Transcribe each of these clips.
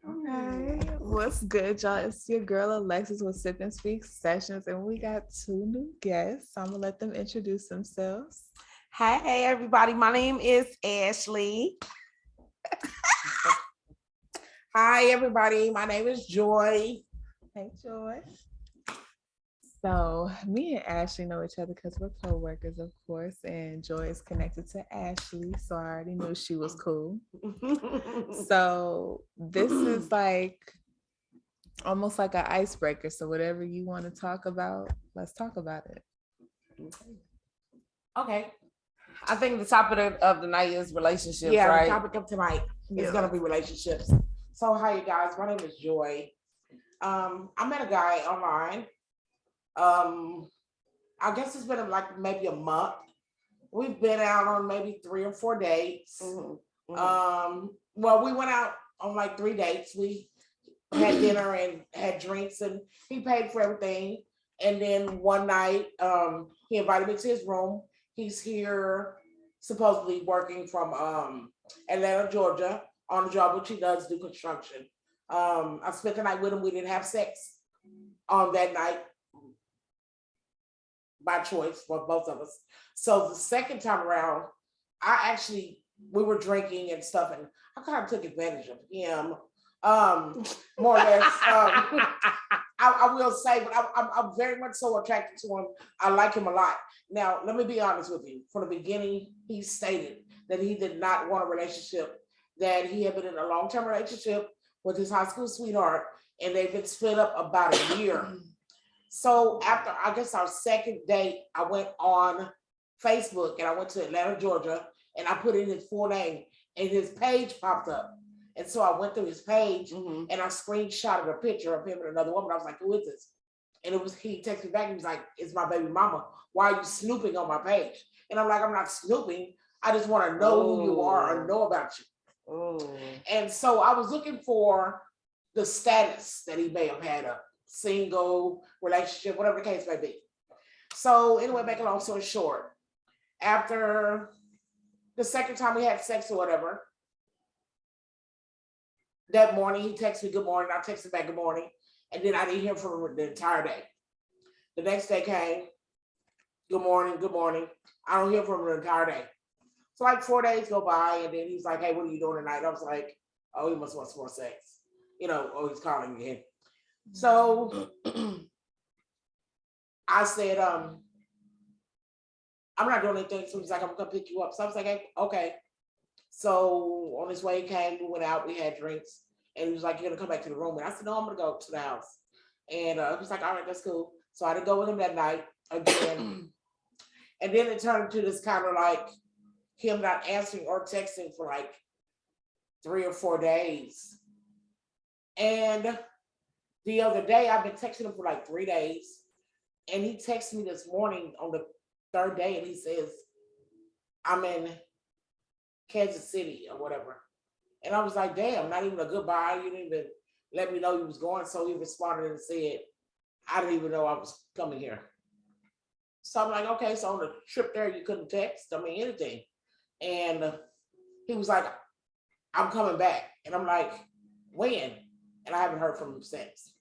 Okay, what's good, y'all? It's your girl Alexis with Sip and Speak Sessions, and we got two new guests. So I'm gonna let them introduce themselves. Hey, everybody. My name is Ashley. Hi, everybody. My name is Joy. Hey, Joy. So me and Ashley know each other because we're co-workers, of course, and Joy is connected to Ashley, so I already knew she was cool. So this is like almost like an icebreaker. So whatever you want to talk about, let's talk about it. Okay. I think the topic of the night is relationships, Yeah, right? the topic of tonight is going to be relationships. So, hi, you guys. My name is Joy. I met a guy online. I guess it's been like maybe a month. We've been out on maybe 3 or 4 dates. Well, we went out on like 3 dates. We had dinner and had drinks, and he paid for everything. And then one night, he invited me to his room. He's here supposedly working from Atlanta, Georgia, on a job which he does do construction. I spent the night with him. We didn't have sex on that night by choice for both of us. So the second time around, we were drinking and stuff, and I kind of took advantage of him, more or less. I will say, but I'm very much so attracted to him. I like him a lot. Now, let me be honest with you. From the beginning, he stated that he did not want a relationship, that he had been in a long-term relationship with his high school sweetheart, and they've been split up about a year. So after, I guess, our second date, I went on Facebook and I went to Atlanta, Georgia, and I put in his full name, and his page popped up. And so I went through his page and I screenshotted a picture of him and another woman. I was like, who is this? And he texted me back. He was like, it's my baby mama. Why are you snooping on my page? And I'm like, I'm not snooping. I just want to know who you are or know about you. And so I was looking for the status that he may have had, a single relationship, whatever the case may be. So anyway, make a long story short, after the second time we had sex or whatever, that morning he texted me good morning. I texted back good morning, and then I didn't hear from him the entire day. The next day came, good morning, good morning. I don't hear from him the entire day. So like 4 days go by, and then he's like, hey, what are you doing tonight? I was like, oh, he must want some more sex. Oh, he's calling me again. So I said, I'm not doing anything. So he's like, I'm gonna pick you up. So I was like, hey, okay. So on his way he came, we went out, we had drinks, and he was like, you're gonna come back to the room. And I said, no, I'm gonna go to the house. And he was like, all right, that's cool. So I didn't go with him that night again. And then it turned into this kind of like him not answering or texting for like 3 or 4 days. And the other day, I've been texting him for like 3 days. And he texted me this morning on the third day, and he says, I'm in Kansas City or whatever. And I was like, damn, not even a goodbye. You didn't even let me know you was going. So he responded and said, I didn't even know I was coming here. So I'm like, okay, so on the trip there, you couldn't text, anything. And he was like, I'm coming back. And I'm like, when? And I haven't heard from him since.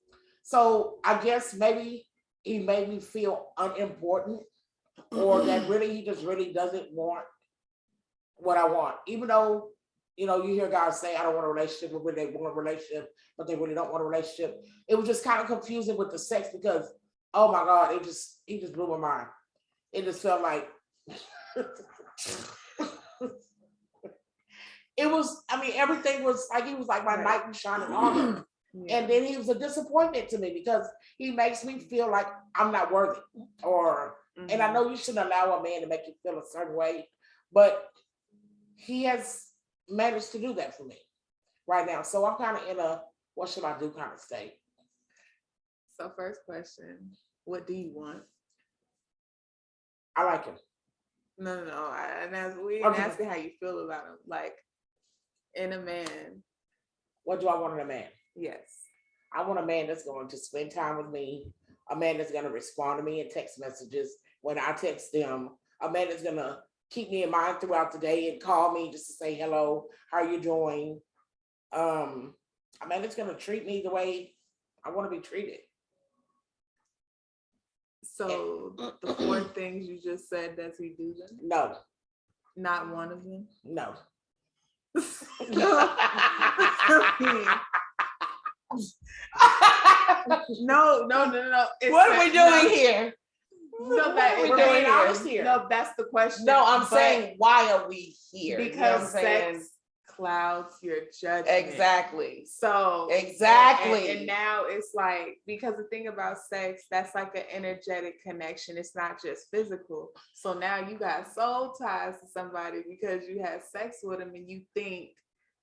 So I guess maybe he made me feel unimportant, or that really he just really doesn't want what I want. Even though, you hear guys say, I don't want a relationship, but when they want a relationship, but they really don't want a relationship. It was just kind of confusing with the sex because, oh my God, he just blew my mind. It just felt like it was, everything was like, he was like my knight in shining armor. Yeah. And then he was a disappointment to me because he makes me feel like I'm not worthy, and I know you shouldn't allow a man to make you feel a certain way, but he has managed to do that for me right now. So I'm kind of in a what should I do kind of state. So first question, what do you want? I like him. No. We didn't ask you how you feel about him. Like, in a man. What do I want in a man? Yes. I want a man that's going to spend time with me, a man that's going to respond to me in text messages when I text them, a man that's going to keep me in mind throughout the day and call me just to say hello, how are you doing? I mean, it's gonna treat me the way I want to be treated. So the 4 things you just said, does he do them? No, Not one of them. no. No. It's What are we doing no, here? No, that We're is being honest here. No, that's the question. No, I'm But saying, why are we here? You know what I'm because saying? sex clouds your judgment. Exactly. So Exactly. and now it's like, because the thing about sex, that's like an energetic connection. It's not just physical. So now you got soul ties to somebody because you had sex with them and you think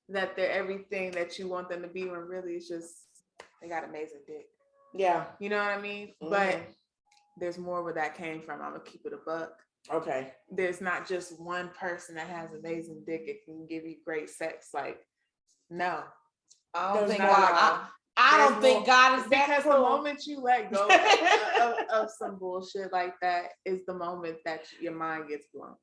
that they're everything that you want them to be, when really it's just they got amazing dick. Yeah. You know what I mean? But there's more where that came from. I'm gonna keep it a buck. Okay. There's not just one person that has amazing dick. It can give you great sex. Like, no. I don't There's think not God. all. I There's don't think more- God is that Because the cruel. moment you let go of some bullshit like that is the moment that your mind gets blown.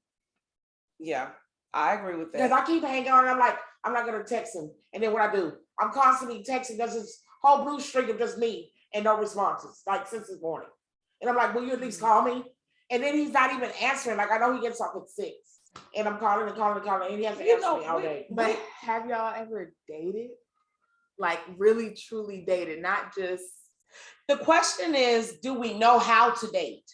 Yeah, I agree with Because that. I keep hanging on, and I'm like, I'm not gonna text him. And then what I do, I'm constantly texting. There's this whole blue streak of just me and no responses, like since this morning. And I'm like, will you at least call me? And then he's not even answering. Like, I know he gets off at 6. And I'm calling, and he hasn't answered me all day. But have y'all ever dated? Like really truly dated, not just The question is, do we know how to date?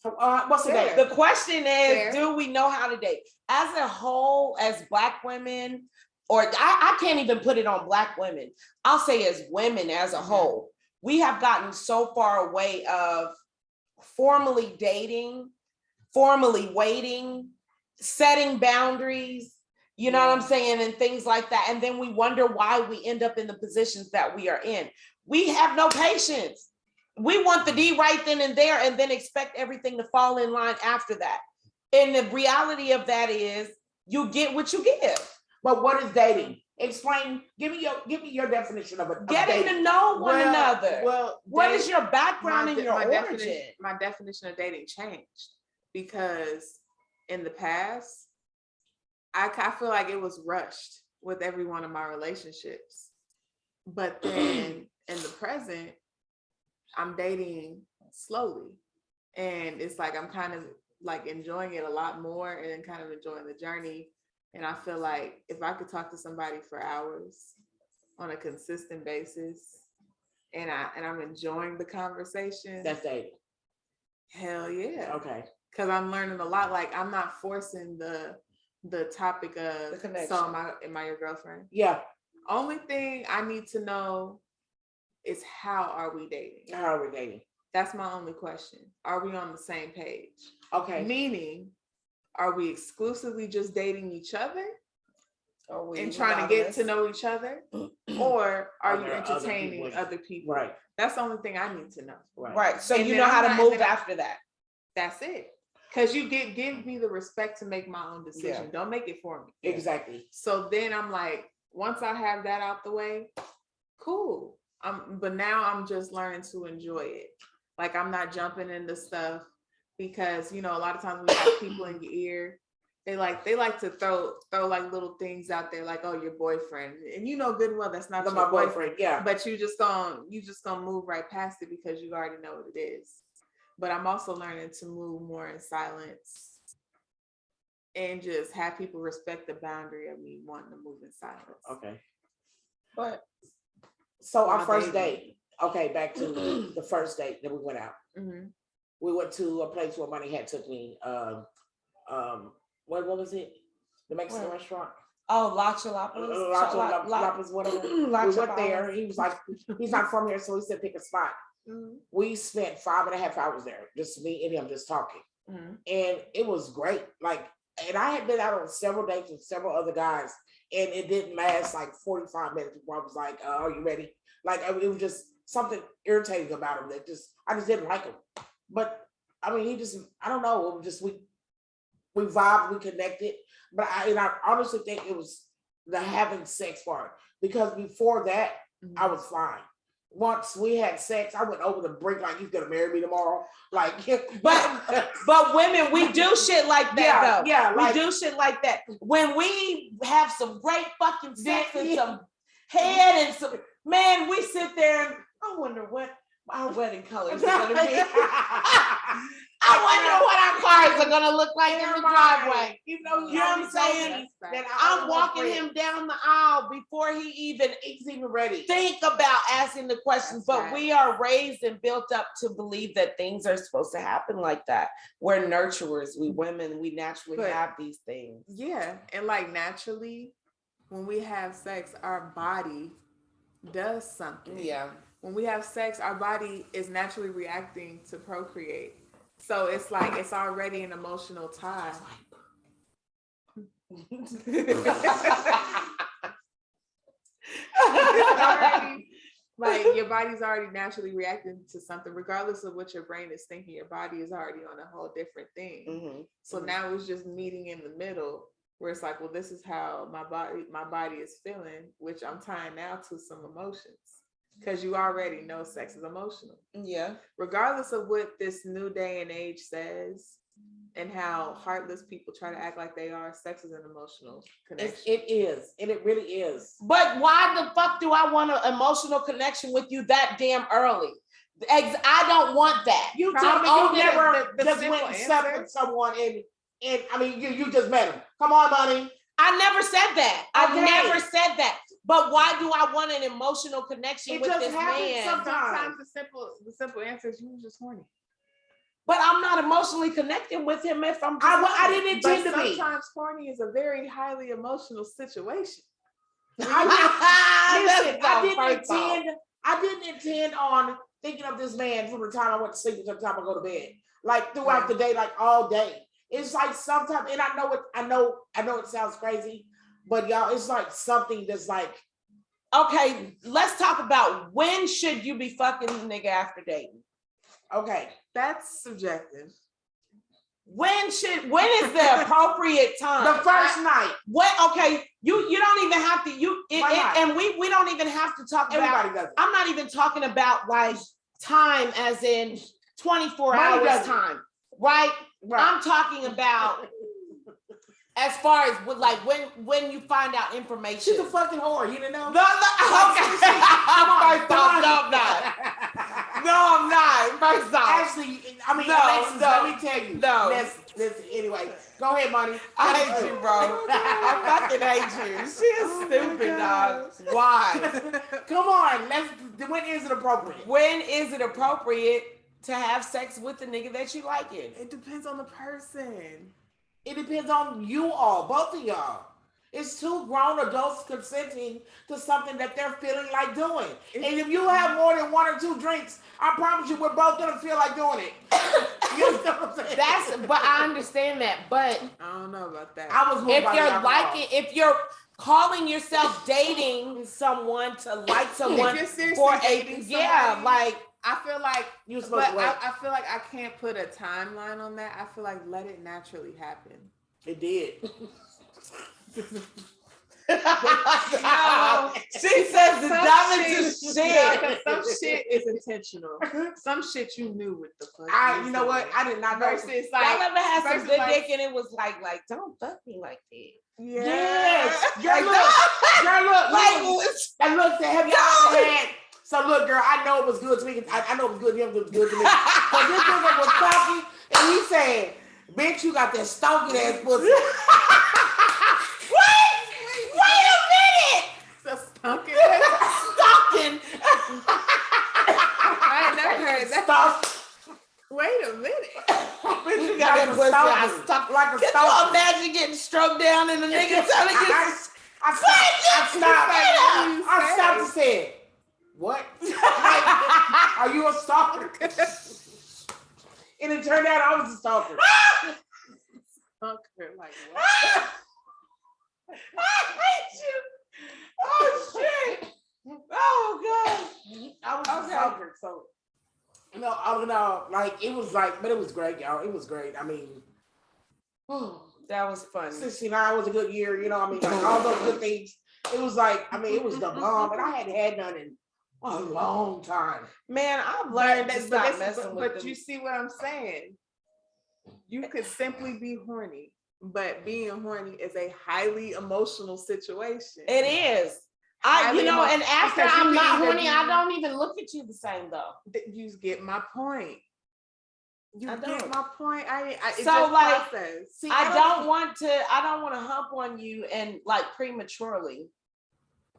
What's the Fair. date? The question is, Fair. do we know how to date? As a whole, as Black women, or I can't even put it on Black women. I'll say as women as a whole, we have gotten so far away of formally dating, formally waiting, setting boundaries, you know what I'm saying, and things like that. And then we wonder why we end up in the positions that we are in. We have no patience. We want the D right then and there, and then expect everything to fall in line after that. And the reality of that is you get what you give. But what is dating? Explain. Give me your definition of it. Getting to know one another. Well, What is your background and your origin? My definition of dating changed because in the past, I feel like it was rushed with every one of my relationships. But then in the present, I'm dating slowly. And it's like I'm kind of like enjoying it a lot more and kind of enjoying the journey. And I feel like if I could talk to somebody for hours on a consistent basis and I'm enjoying the conversation, That's dating. hell yeah. Okay. Because I'm learning a lot. Like I'm not forcing the topic of The connection. so am I your girlfriend? Yeah. Only thing I need to know is how are we dating? How are we dating? That's my only question. Are we on the same page? Okay. Meaning, are we exclusively just dating each other Are we and trying to get to monogamous? know each other? Or are you there other entertaining people? other people? Right. That's the only thing I need to know. Right. So And you then know how I'm to not- move then I- after that. That's it. Because you give me the respect to make my own decision. Don't make it for me. Exactly. So then I'm like, once I have that out the way, cool. But now I'm just learning to enjoy it. Like I'm not jumping into stuff because, you know, a lot of times when you have people in your ear, they like to throw like little things out there like, oh, your boyfriend. And you know good and well that's not That's your my boyfriend. Yeah. but you just gonna move right past it because you already know what it is. But I'm also learning to move more in silence and just have people respect the boundary of me wanting to move in silence. Okay. But So our My first baby. date. Okay, back to the first date that we went out. Mhm. We went to a place where Money had took me. What was it? The Mexican Where? restaurant. La Chalapas, Lapas, whatever. La We went there. Chapalas. He was like, he's not from here, so he said pick a spot. Mhm. We spent 5.5 hours there, just me and him, just talking, Mhm. and it was great. Like, and I had been out on several dates with several other guys, and it didn't last like 45 minutes before I was like, "Are you ready?" Like, it was just something irritating about him that I just didn't like him. But I mean, I don't know. It was just we vibed, we connected. But I honestly think it was the having sex part, because before that, I was fine. Once we had sex, I went over the brink like he's gonna marry me tomorrow. Like, But women, we do shit like that though. Yeah, We like, do shit like that. When we have some great fucking sex and some head and some man, we sit there and I wonder what our wedding colors are gonna be. I wonder what our cars are gonna look like in the driveway. You know what I'm saying? That I'm walking him down the aisle before he's even ready. think about asking the questions. That's But right. we are raised and built up to believe that things are supposed to happen like that. We're nurturers. We women, we naturally But- have these things. Yeah, and like naturally, when we have sex, our body does something. Yeah. When we have sex, our body is naturally reacting to procreate. So it's like it's already an emotional tie. Already, like your body's already naturally reacting to something, regardless of what your brain is thinking. Your body is already on a whole different thing. Mhm. So now it's just meeting in the middle, where it's like, well, this is how my body is feeling, which I'm tying now to some emotions, because you already know sex is emotional, Yeah. regardless of what this new day and age says, and how heartless people try to act like they are. Sex is an emotional connection. It is, and it really is. But why the fuck do I want an emotional connection with you that damn early? I don't want that. You Probably told me you you get never the just simple went and slept answer. with someone and I mean you just met him. Come on, honey. I never said that. I Okay. never said that. But why do I want an emotional connection It with just this happens man? Sometimes the simple answer is you were just horny. But I'm not emotionally connecting with him if I'm just I didn't But intend to be. sometimes horny is a very highly emotional situation. Listen, That's I didn't intend on thinking of this man from the time I went to sleep until the time I go to bed. Like throughout the day, like all day. It's like sometimes, and I know it sounds crazy, but y'all, it's like something that's like, Okay, let's talk about when should you be fucking a nigga after dating? okay, That's subjective. When is the appropriate time? the first night. What? Okay, you don't even have to. Why not? And we don't even have to talk about. Everybody does it. I'm not even talking about like time as in 24 Money hours does it. time, right? Right. I'm talking about as far as with like when you find out information. She's a fucking whore. You didn't know? No, okay. First off, no, I'm not. No, I'm not. First off, Actually, I mean, No, Alexis, no, let me tell you. no. Listen, anyway, go ahead, money. I hate you, bro. I fucking hate you. She is stupid, dog. Why? Come on, when is it appropriate? When is it appropriate to have sex with the nigga that you like it? It depends on the person. It depends on you all, both of y'all. It's two grown adults consenting to something that they're feeling like doing. And if you have more than one or two drinks, I promise you, we're both gonna feel like doing it. You know what I'm saying? But I understand that. But I don't know about that. I was moved if by the you're alcohol. liking, if you're calling yourself dating someone to like someone you're seriously for dating yeah, somebody, like I feel like, You're supposed to wait. I feel like I can't put a timeline on that. I feel like let it naturally happen. It did. no, she says the dumbest Yeah, shit. 'cause some shit is intentional. Some shit you knew what the fuck. You know what? I did not know. Versus Y'all like, ever had some versus good like- dick and it was like, don't fuck me like that. Yes. Like, Girl, look. like, And look, have y'all ever had? So look, girl, I know it was good to me. I know it was good to him. It was good to me. But this nigga was talking, and he said, "Bitch, you got that stalking ass pussy." wait a minute. so stalking. Stalking. I ain't never heard that. Stalk. Wait a minute. Bitch, you Like got that a pussy. I stalker. stuck Like a Can you stalker. imagine getting stroked down and the nigga telling you? I stopped and said, "What? Like, are you a stalker?" And it turned out I was a stalker. Stalker, like what? I hate you. Oh shit. Oh god. I was Okay. a stalker, so no, like it was like, but it was great, y'all. It was great. I mean, That was fun. 69 was a good year, you know. I mean, like all those good things. It was like, I mean, it was the bomb, and I hadn't had none in a long time. Man, I've learned to stop messing with but them. you see what I'm saying? You could simply be horny, but being horny is a highly emotional situation. It is. highly and after because you I'm can not either horny, be- I don't even look at you the same though. You get my point. You I get don't. my point. It's So, just like, process. See, I don't want to hump on you and like prematurely.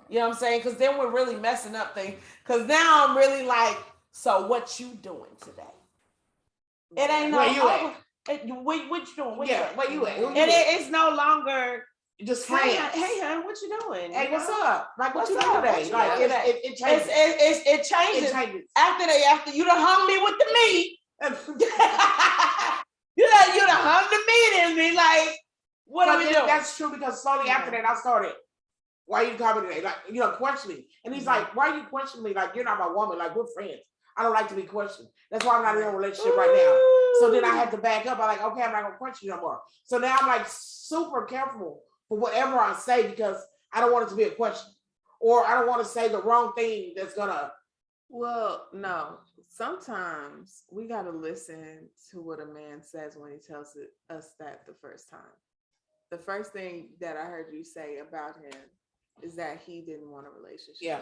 You know what I'm saying? Because then we're really messing up things. Because now I'm really like, so what you doing today? It ain't no. Where you at? What you doing? Where you Yeah, at? where you at? Who you And with? it's no longer. Just Hey, friends. hon, what you doing? Hey, You what's know? up? Like, what you What's doing up? today? What you Like, doing today? it changes. It changes. It changes. After you done hung me with the meat. you done hung the meat in me. Like, what But are we then doing? that's true because slowly after that, I started, why you call me today? Like, questioning. And he's like, why are you questioning me? Like, you're not my woman. Like, we're friends. I don't like to be questioned. That's why I'm not in a relationship right now. So then I had to back up. I'm like, okay, I'm not gonna question you no more. So now I'm like super careful for whatever I say because I don't want it to be a question. Or I don't want to say the wrong thing that's gonna. Well, no. Sometimes we gotta listen to what a man says when he tells us that the first time. The first thing that I heard you say about him is that he didn't want a relationship. Yeah.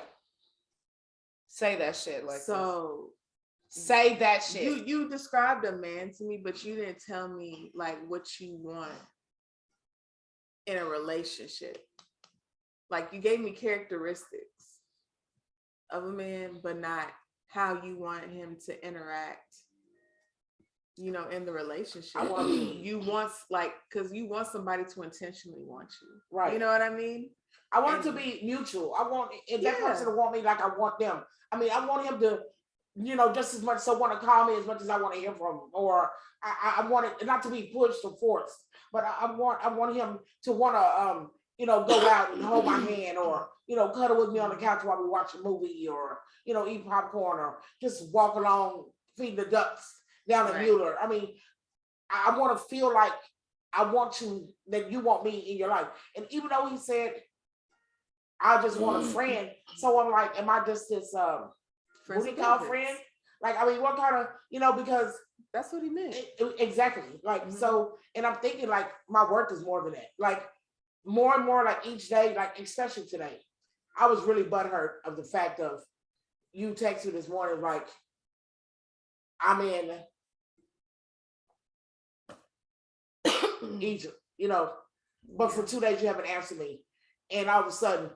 Say that shit. Like, So say that shit. you described a man to me, but you didn't tell me like what you want in a relationship. Like you gave me characteristics of a man, but not how you want him to interact, in the relationship. I want you want because you want somebody to intentionally want you. Right. You know what I mean? I want it to be mutual. I want if that person to want me like I want them. I mean, I want him to, just as much so want to call me as much as I want to hear from him. Or I want it not to be pushed or forced, but I want him to want to go out and hold my hand or cuddle with me on the couch while we watch a movie or eat popcorn or just walk along feeding the ducks down at Mueller. I mean, I want to feel like I want that you want me in your life. And even though he said I just want a friend. So I'm like, am I just this what do you call friend? Like, I mean, what kind of, because that's what he meant. Exactly. Like, so, and I'm thinking like my worth is more than that. Like more and more like each day, like especially today, I was really butthurt of the fact of you text me this morning, like I'm in Egypt, but for 2 days you haven't answered me. And all of a sudden,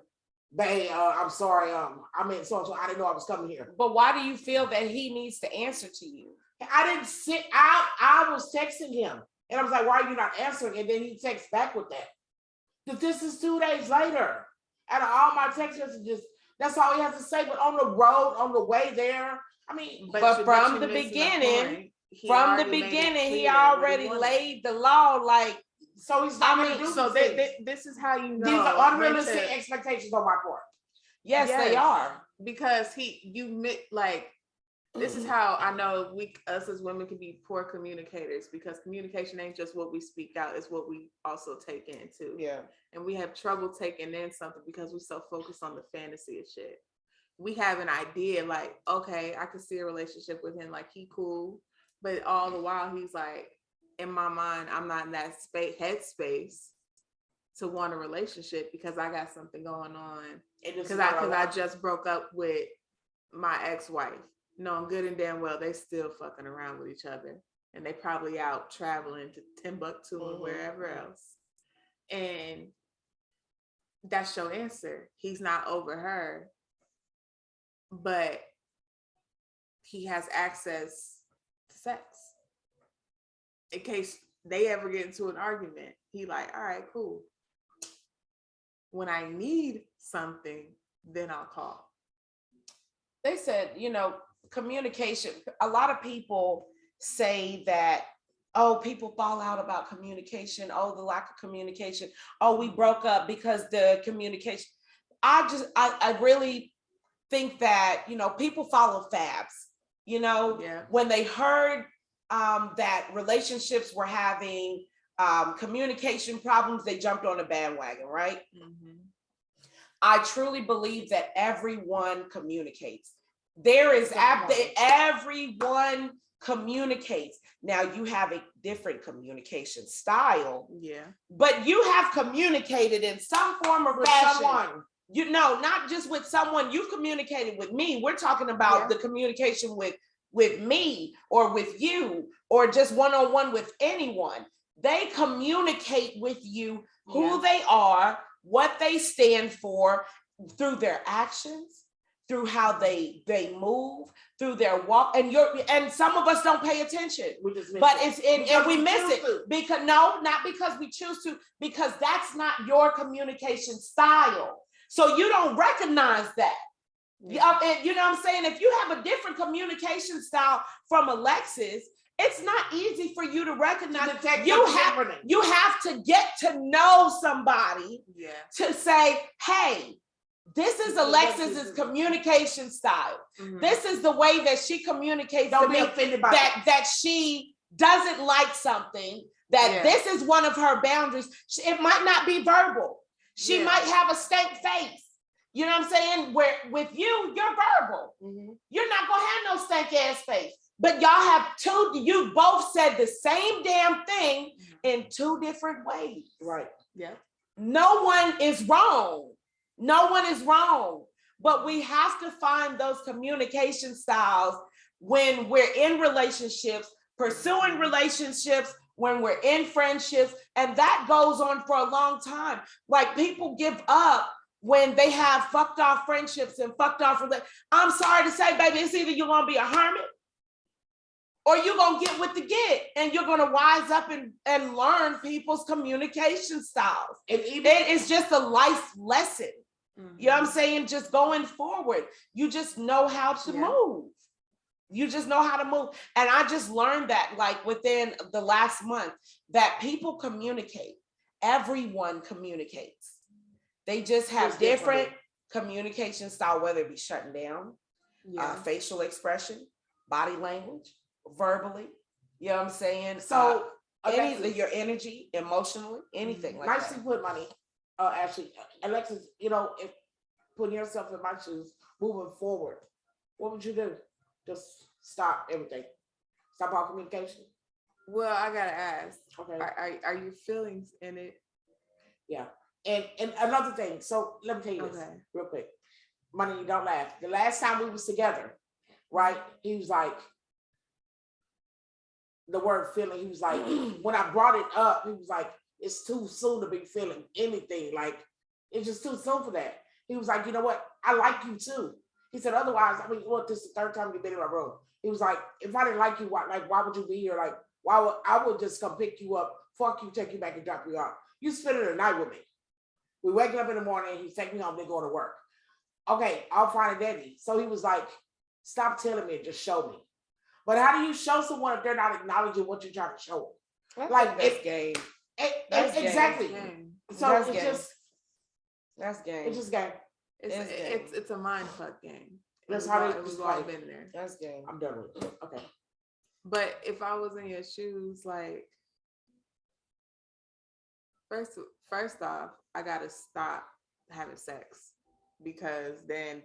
babe, I'm sorry, I'm in so I didn't know I was coming here. But why do you feel that he needs to answer to you? I didn't sit out. I was texting him. And I was like, why are you not answering? And then he texts back with that. But this is 2 days later. Out of all my text messages, that's all he has to say. But on the road, on the way there, I mean, but from the beginning, he already laid the law. Like, so he's not going to do so this is how you know. These are unrealistic expectations on my part. Yes, they are. Because this is how I know us as women can be poor communicators, because communication ain't just what we speak out, it's what we also take in too. Yeah. And we have trouble taking in something because we're so focused on the fantasy of shit. We have an idea like, okay, I could see a relationship with him, like he cool. But all the while he's like, in my mind, I'm not in that headspace to want a relationship because I got something going on. Because I just broke up with my ex-wife. Knowing good and damn well they still fucking around with each other. And they probably out traveling to Timbuktu or wherever else. And that's your answer. He's not over her, but he has access to sex. In case they ever get into an argument, he like, all right, cool. When I need something, then I'll call. They said, communication. A lot of people say that, oh, people fall out about communication. Oh, the lack of communication. Oh, we broke up because the communication. I really think that, people follow fabs, when they heard that relationships were having communication problems, they jumped on the bandwagon, right? Mm-hmm. I truly believe that everyone communicates. Everyone communicates. Now you have a different communication style. Yeah. But you have communicated in some form or fashion You know, not just with someone you've communicated with me. We're talking about Yeah. the communication with me or with you or just one-on-one with anyone. They communicate with you who Yeah. they are, what they stand for through their actions, through how they move, through their walk. And some of us don't pay attention. We just miss But it. and we Because miss choose it to. because no, not because we choose to, because that's not your communication style. So you don't recognize that. And you know what I'm saying? If you have a different communication style from Alexis, it's not easy for you to recognize. Detect You something have different. you have to get to know somebody Yeah. to say, hey, this is Alexis's communication style. Mhm. This is the way that she communicates Don't to be me offended by that she doesn't like something, that Yeah. this is one of her boundaries. It might not be verbal. She Yeah. might have a stank face. You know what I'm saying? Where with you, you're verbal. Mhm. You're not gonna have no stank ass face. But y'all have you both said the same damn thing in two different ways. Right. Yeah. No one is wrong. No one is wrong. But we have to find those communication styles when we're in relationships, pursuing relationships, when we're in friendships, and that goes on for a long time. Like people give up when they have fucked off friendships and fucked off relationships. I'm sorry to say, baby, it's either you're gonna be a hermit or you're gonna get with the get, and you're gonna wise up and learn people's communication styles. And even It is just a life lesson. Mhm. You know what I'm saying? Just going forward, you just know how to Yeah. move. You just know how to move. And I just learned that like within the last month that people communicate. Everyone communicates. They just have Just different differently. communication style, whether it be shutting down, Yeah. facial expression, body language, verbally. You know what I'm saying? so Any your energy, emotionally, anything like nicely that. put, money. Actually, Alexis, if putting yourself in my shoes, moving forward, what would you do? Just stop everything. Stop all communication. Well, I gotta ask. Okay. Are your feelings in it? Yeah. And another thing. So let me tell you this Okay. real quick. Money, you don't laugh. The last time we was together, right? He was like, the word feeling. He was like, when I brought it up, he was like, it's too soon to be feeling anything. Like, it's just too soon for that. He was like, you know what? I like you too. He said, otherwise, I mean, look, this is the third time you've been in my room. He was like, if I didn't like you, why would you be here? Like, I would just come pick you up, fuck you, take you back and drop you off. You spending the night with me. We waking up in the morning, he's taking me home, then going to work. Okay, I'll find a daddy. So he was like, stop telling me, just show me. But how do you show someone if they're not acknowledging what you're trying to show them? Like, that's game. That's exactly. Game. So That's it's game. just, That's game. it's just game. It's a mind fuck game. That's We've how all- they we've just all play. been there. That's game. I'm done with it. Okay. But if I was in your shoes, like first off, I gotta stop having sex because then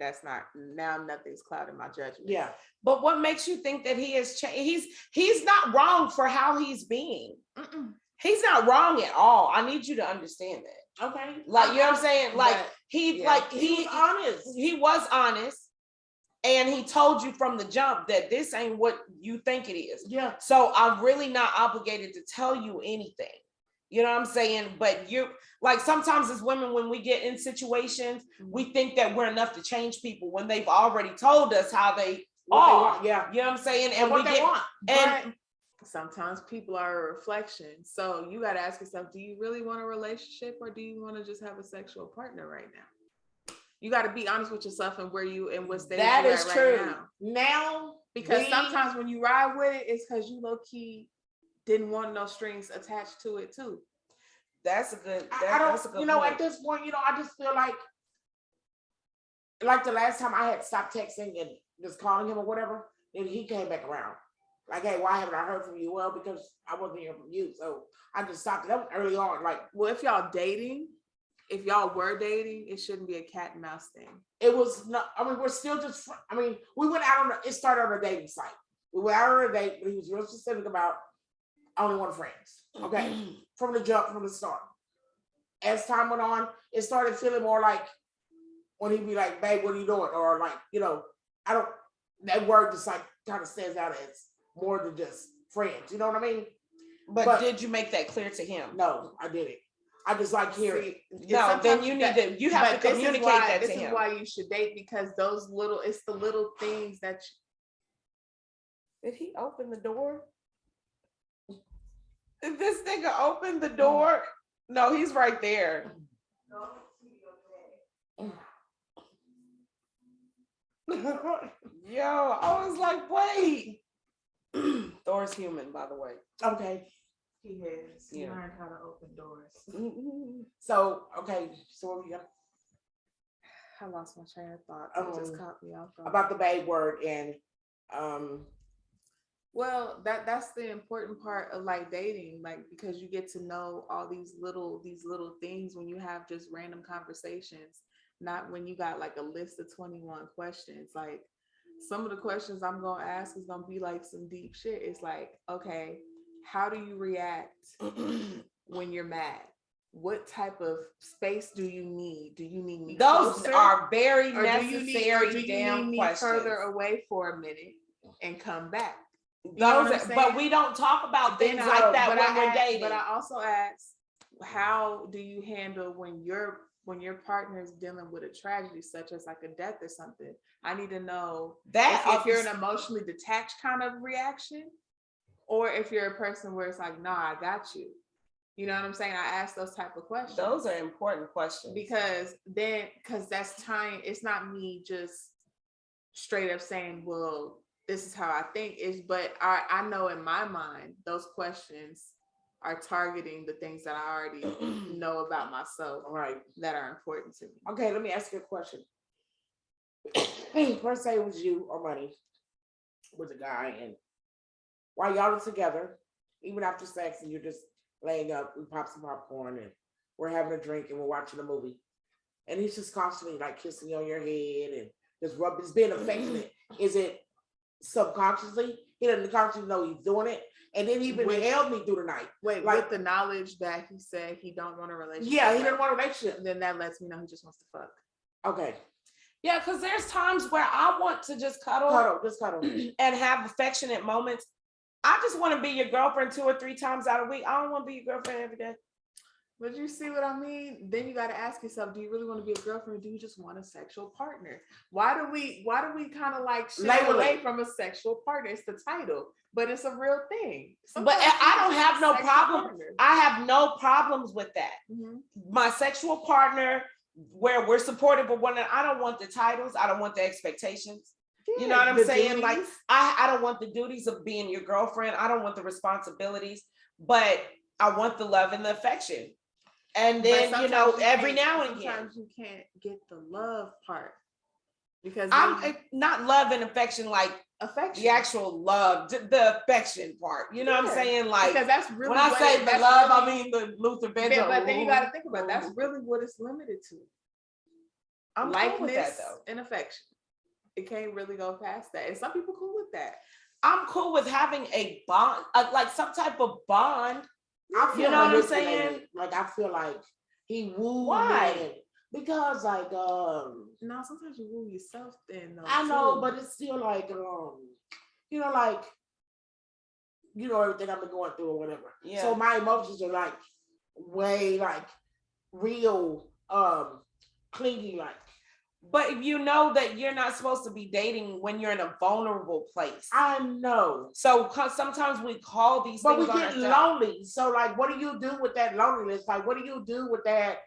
now nothing's clouding my judgment. Yeah. But what makes you think that he has changed? He's not wrong for how he's being. Mm-mm. He's not wrong at all. I need you to understand that. Okay. Like, you know what I'm saying? Like But, he yeah. like He was honest. he was honest, and he told you from the jump that this ain't what you think it is. Yeah. So I'm really not obligated to tell you anything. You know what I'm saying? But you like sometimes as women, when we get in situations, we think that we're enough to change people when they've already told us how they What they are. want. Yeah. You know what I'm saying? And what they want. and But sometimes people are a reflection. So you got to ask yourself, do you really want a relationship or do you want to just have a sexual partner right now? You got to be honest with yourself and where you and what stage That you're is at true. right now. Now, Because we- sometimes when you ride with it, it's because you low key didn't want no strings attached to it too. that's a good. I That's a don't, good you know, point. at this point, I just feel like the last time I had stopped texting and just calling him or whatever, then he came back around. Like, hey, why haven't I heard from you? Well, because I wasn't hearing from you. So I just stopped it. That was early on. Like, Well, if y'all were dating, it shouldn't be a cat and mouse thing. it was not, I mean, we're still just, we went out it started on a dating site. We went out on a date, but he was real specific about, I only want friends. Okay. From the jump, from the start. As time went on, it started feeling more like when he be like, babe, what are you doing? Or like, I don't, that word just like kind of stands out as more than just friends. You know what I mean? But did you make that clear to him? No, I didn't. I just like hearing. No, then you need to. You have to communicate that to him. This is why you should date, because it's the little things that. Did he open the door? Did this nigga open the door? No, he's right there. Yo, I was like, wait. Thor's human, by the way. Okay. He has. He Yeah. learned how to open doors. So, okay. So what we got I lost my train of thought. It just caught me off guard. about the babe word and Well, that's the important part of like dating, like, because you get to know all these little things when you have just random conversations, not when you got like a list of 21 questions. Like, some of the questions I'm gonna ask is gonna be like some deep shit. It's like, okay, how do you react when you're mad? What type of space do you need? Do you need me Those closer? are very Or do you necessary need damn me questions. further away for a minute and come back? You know Those, what I'm but saying? we don't talk about Then things like that when we're dating. But I also ask, how do you handle when your partner is dealing with a tragedy, such as like a death or something? I need to know that if you're an emotionally detached kind of reaction, or if you're a person where it's like, nah, I got you. You know what I'm saying? I ask those type of questions. those are important questions. Because that's tying. It's not me just straight up saying, well, this is how I think is, but I know in my mind, those questions are targeting the things that I already know about myself, right. that are important to me. Okay, let me ask you a question. Let's say it was you or money with a guy, and while y'all are together, even after sex, and you're just laying up, we pop some popcorn and we're having a drink and we're watching a movie, and he's just constantly like kissing you on your head and just being affectionate. Is it subconsciously? He doesn't consciously know he's doing it, and then he even held me through the night. Wait, like, with the knowledge that he said he don't want a relationship. Yeah, he didn't want a relationship. Then that lets me know he just wants to fuck. Okay. Yeah, because there's times where I want to just cuddle and have affectionate moments. I just want to be your girlfriend 2 or 3 times out of the week. I don't want to be your girlfriend every day. But you see what I mean? Then you got to ask yourself, do you really want to be a girlfriend, or do you just want a sexual partner? Why do we kind of like shy away from a sexual partner? It's the title, but it's a real thing. But I don't have no problem. I have no problems with that. Mm-hmm. My sexual partner, where we're supportive of one another, I don't want the titles. I don't want the expectations. You know what I'm saying? Duties. Like, I don't want the duties of being your girlfriend. I don't want the responsibilities, but I want the love and the affection. And then, every now and again. Sometimes you can't get the love part. Because I'm not love and affection, like affection, the actual love, the affection part. You know what I'm saying? Like, because that's really when I say the love, I mean the Luther Vandross. But then you got to think about it. That's really what it's limited to. I'm likeness cool with that, though. And affection. It can't really go past that. And some people cool with that. I'm cool with having a bond, like some type of bond. I feel you know what I'm saying? Like, I feel like he wooed Why? me. Because like no, sometimes you woo yourself then though. I know, but it's still like everything I've been going through or whatever. Yeah. So my emotions are like way like real clingy, like. But you know that you're not supposed to be dating when you're in a vulnerable place. I know. So sometimes we call these but things we get lonely. So like, what do you do with that loneliness? Like, what do you do with that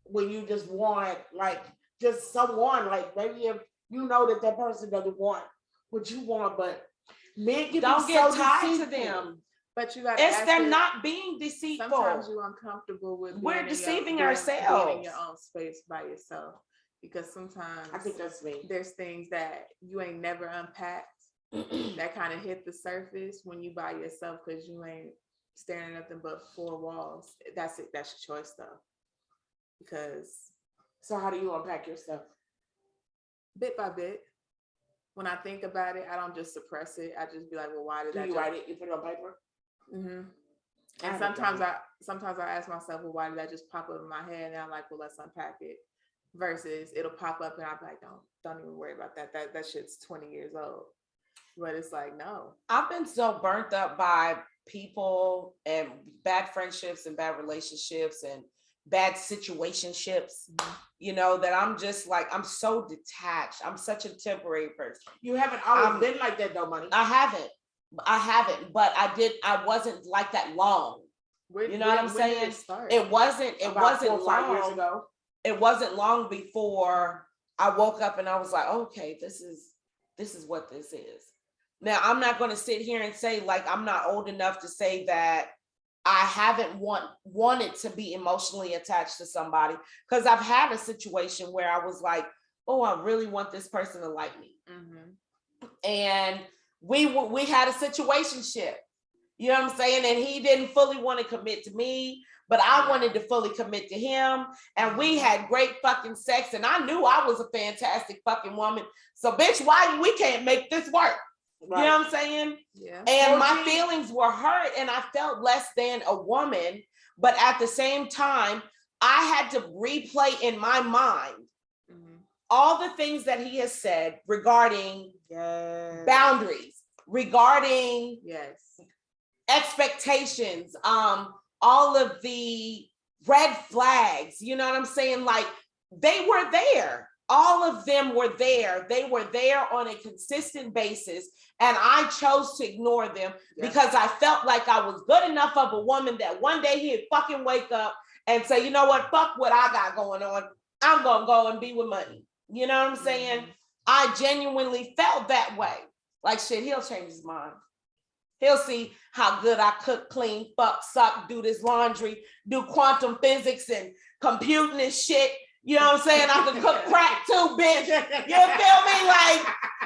when you just want like just someone? Like, maybe if you know that person doesn't want what you want, but men can don't be get so tied deceitful. to them. But you got they're not being deceitful. Sometimes you're uncomfortable with we're deceiving being ourselves in your own space by yourself. Because sometimes I think that's me. There's things that you ain't never unpacked that kind of hit the surface when you by yourself, because you ain't staring at nothing but 4 walls. That's it. That's your choice though. Because so how do you unpack your stuff? Bit by bit. When I think about it, I don't just suppress it. I just be like, well, why did I write it? You put it on paper? Mm-hmm. And sometimes I ask myself, well, why did that just pop up in my head? And I'm like, well, let's unpack it. versus it'll pop up and I'll be like, don't even worry about that. That shit's 20 years old. But it's like, no. I've been so burnt up by people and bad friendships and bad relationships and bad situationships, that I'm just like, I'm so detached. I'm such a temporary person. You haven't always been like that though, Money. I haven't, but I wasn't like that long. You know what I'm saying? It wasn't About 4 or 5 long. years ago. It wasn't long before I woke up and I was like, okay, this is what this is. Now, I'm not going to sit here and say like I'm not old enough to say that I haven't wanted to be emotionally attached to somebody, because I've had a situation where I was like, oh, I really want this person to like me. And we had a situationship, you know what I'm saying? And he didn't fully want to commit to me, but I wanted to fully commit to him. And we had great fucking sex. And I knew I was a fantastic fucking woman. So bitch, why we can't make this work? Right. You know what I'm saying? Yeah. And my feelings were hurt and I felt less than a woman. But at the same time, I had to replay in my mind all the things that he has said regarding boundaries, regarding expectations, all of the red flags, you know what I'm saying? Like they were there. All of them were there. They were there on a consistent basis. And I chose to ignore them because I felt like I was good enough of a woman that one day he'd fucking wake up and say, you know what, fuck what I got going on. I'm going to go and be with money. You know what I'm saying? I genuinely felt that way. Like shit, he'll change his mind. He'll see how good I cook, clean, fuck, suck, do this laundry, do quantum physics and computing and shit. You know what I'm saying? I can cook crack too, bitch. You feel me? Like,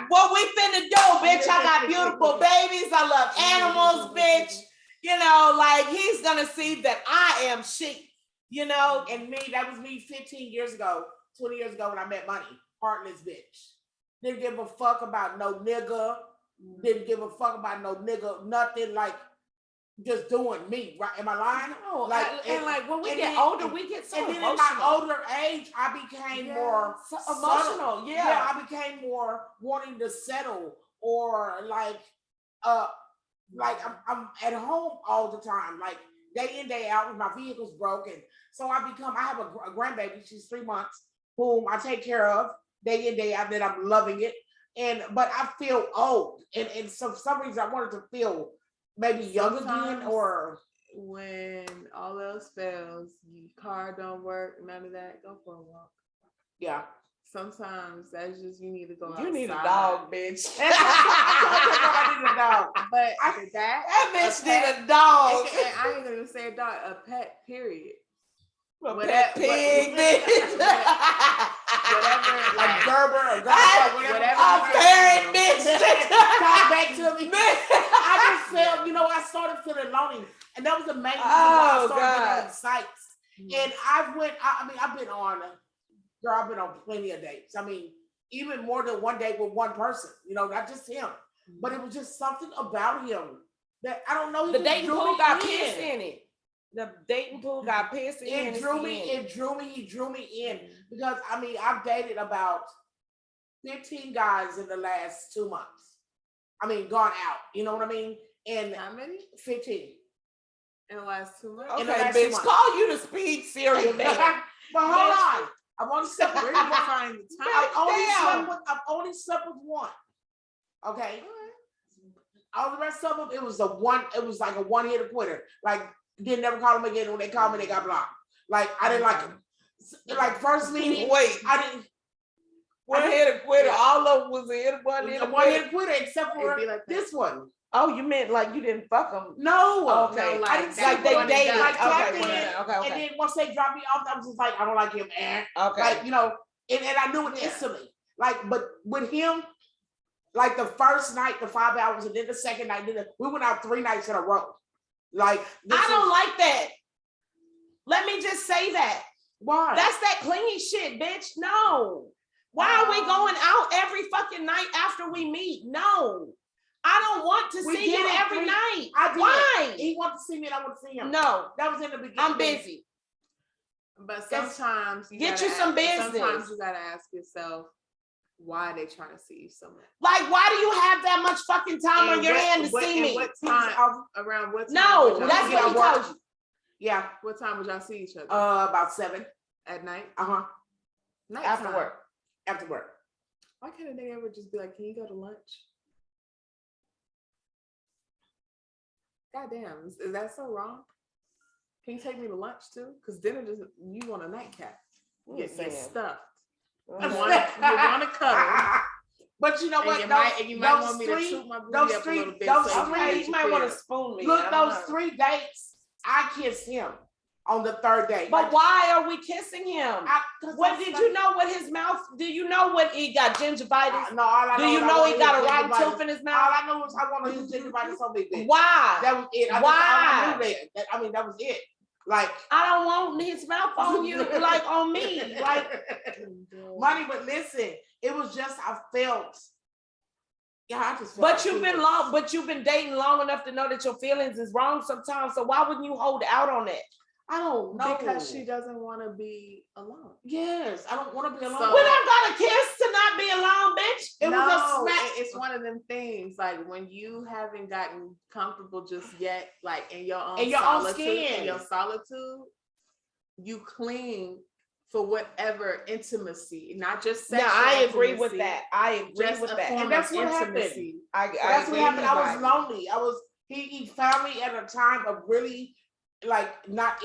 what we finna do, bitch? I got beautiful babies. I love animals, bitch. You know, like he's gonna see that I am shit, you know? And me, that was me 15 years ago, 20 years ago when I met Money. Heartless bitch. Didn't give a fuck about no nigga. Didn't give a fuck about no nigga, nothing, like just doing me, right? Am I lying? No, like when we get older, we get so emotional. And then in my older age, I became more emotional. I became more wanting to settle, or like I'm at home all the time, like day in, day out, when my vehicle's broken. So I have a grandbaby, she's 3 months, whom I take care of day in, day out, that I'm loving it. But I feel old, and for some reason I wanted to feel maybe young again, or when all else fails, your car don't work, none of that, go for a walk. Yeah. Sometimes that's just, you need to go outside. You need a dog, bitch. I need a dog. But that bitch need a dog. And I ain't gonna say a dog, a pet, period. A pet pig, bitch. Whatever, like Gerber or whatever. A parrot, bitch. Talk back to me. I just felt, I started feeling lonely, and that was the main reason why I started getting on sites. And I've been on plenty of dates. I mean, even more than one date with one person, not just him. But it was just something about him that I don't know. The dating pool got pissed in it. The dating pool got pissed in. He drew me in because I've dated about 15 guys in the last 2 months. Gone out. You know what I mean? And how many? 15 in the last 2 months. Okay, bitch, call you the speed serial man. But hold on. I've only slept with I've only slept with one. Okay. All the rest of them, it was like a one-hit quitter. Like, didn't never call them again. When they called me, they got blocked. Like, I didn't like them. Like, first meeting, I didn't. One-hit quitter. All of them was a one-hit quitter, except for this one. Oh, you meant like you didn't fuck them? No. Okay. No, I didn't like they dated. Okay. And then once they dropped me off, I was just like, I don't like him. Okay. Like, and I knew it instantly. Like, but with him, like the first night, the 5 hours, and then the second night, we went out 3 nights in a row. Like, I don't like that. Let me just say that. Why? That's that clingy shit, bitch. No. Why are we going out every fucking night after we meet? No. I don't want to see you every night. I did. Why? He wanted to see me and I want to see him. No. That was in the beginning. I'm busy. But That's- sometimes get gotta you some Sometimes business. you gotta ask yourself why they trying to see you so much. Like, why do you have that much fucking time on And your what- hand to what- see and me? what time? Around what time? No, would y'all that's see what he each other? told you. Yeah, What time would y'all see each other? about 7. At night? Uh-huh. After Nighttime. work. After work. Why can't a nigga ever just be like, can you go to lunch? Goddamn, is that so wrong? Can you take me to lunch too? Because dinner just, you want a nightcap. Get stuffed. You wanna cuddle. But you know what? And you might want me to shoot my booty up a little bit. those so you three- can Okay, get you your might want to feel. spoon me. Look, I don't those know. 3 dates, I kissed him on the 3rd date. But why are we kissing him? What I'm did stuck- you know? What his mouth? Do you know what he got? Gingivitis? No, all I Do know you is I know wanted he got a his rotten gingivitis. tooth in his All mouth? I know is I want his gingivitis on me. Bitch. Why? That was it. Why? I knew that. I mean, that was it. Like I don't want his mouth on you, like on me. Like, money, but listen, it was just I felt. Yeah, I just. Felt but like you've he been was- long, but you've been dating long enough to know that your feelings is wrong sometimes. So why wouldn't you hold out on it? I don't know Because she doesn't want to be alone. Yes, I don't want to be alone. So- We don't got a kiss to not be alone, bitch. It was a smack. It's one of them things like when you haven't gotten comfortable just yet, like in your own In your own solitude, skin. in your solitude, you cling for whatever intimacy, not just No, sexual I agree with intimacy, that. I agree just with a that. form And that's of what happened. intimacy. That's what happened. I was anybody. lonely. He found me at a time of really like not